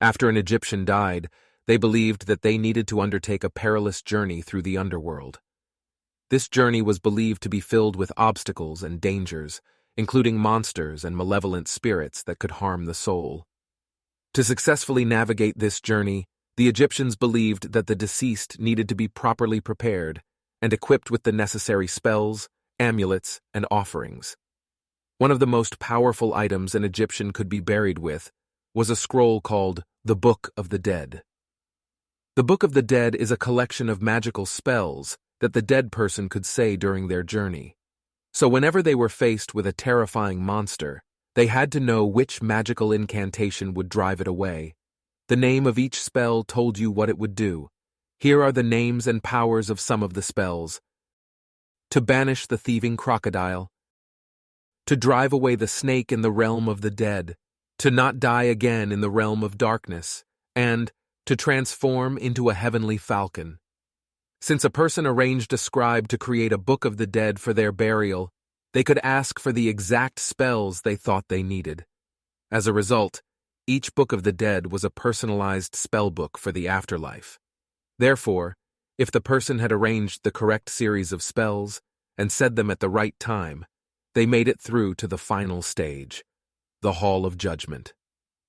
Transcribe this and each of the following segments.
After an Egyptian died, they believed that they needed to undertake a perilous journey through the underworld. This journey was believed to be filled with obstacles and dangers, including monsters and malevolent spirits that could harm the soul. To successfully navigate this journey, the Egyptians believed that the deceased needed to be properly prepared and equipped with the necessary spells, amulets, and offerings. One of the most powerful items an Egyptian could be buried with was a scroll called the Book of the Dead. The Book of the Dead is a collection of magical spells that the dead person could say during their journey. So whenever they were faced with a terrifying monster, they had to know which magical incantation would drive it away. The name of each spell told you what it would do. Here are the names and powers of some of the spells. To banish the thieving crocodile. To drive away the snake in the realm of the dead. To not die again in the realm of darkness. And to transform into a heavenly falcon. Since a person arranged a scribe to create a Book of the Dead for their burial, they could ask for the exact spells they thought they needed. As a result, each Book of the Dead was a personalized spell book for the afterlife. Therefore, if the person had arranged the correct series of spells and said them at the right time, they made it through to the final stage, the Hall of Judgment.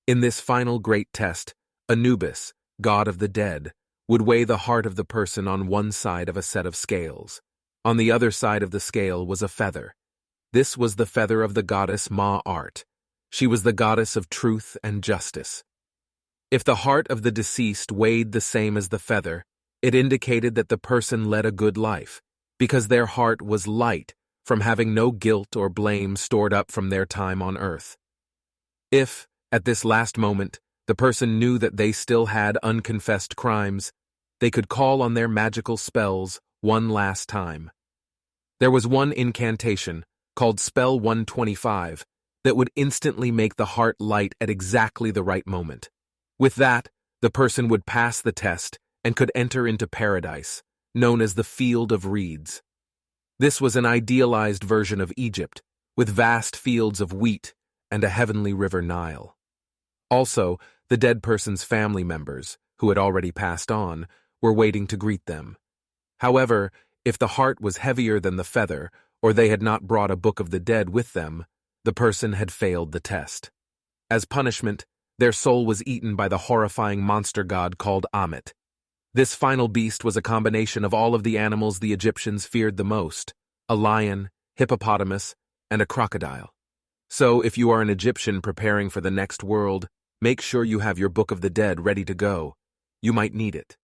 In this final great test, Anubis, god of the dead, would weigh the heart of the person on one side of a set of scales. On the other side of the scale was a feather. This was the feather of the goddess Ma'at. She was the goddess of truth and justice. If the heart of the deceased weighed the same as the feather, it indicated that the person led a good life, because their heart was light from having no guilt or blame stored up from their time on earth. If, at this last moment, the person knew that they still had unconfessed crimes, they could call on their magical spells one last time. There was one incantation, called Spell 125, that would instantly make the heart light at exactly the right moment. With that, the person would pass the test and could enter into paradise, known as the Field of Reeds. This was an idealized version of Egypt, with vast fields of wheat and a heavenly river Nile. Also, the dead person's family members, who had already passed on, were waiting to greet them. However, if the heart was heavier than the feather, or they had not brought a Book of the Dead with them, the person had failed the test. As punishment, their soul was eaten by the horrifying monster god called Ammit. This final beast was a combination of all of the animals the Egyptians feared the most: a lion, hippopotamus, and a crocodile. So, if you are an Egyptian preparing for the next world, make sure you have your Book of the Dead ready to go. You might need it.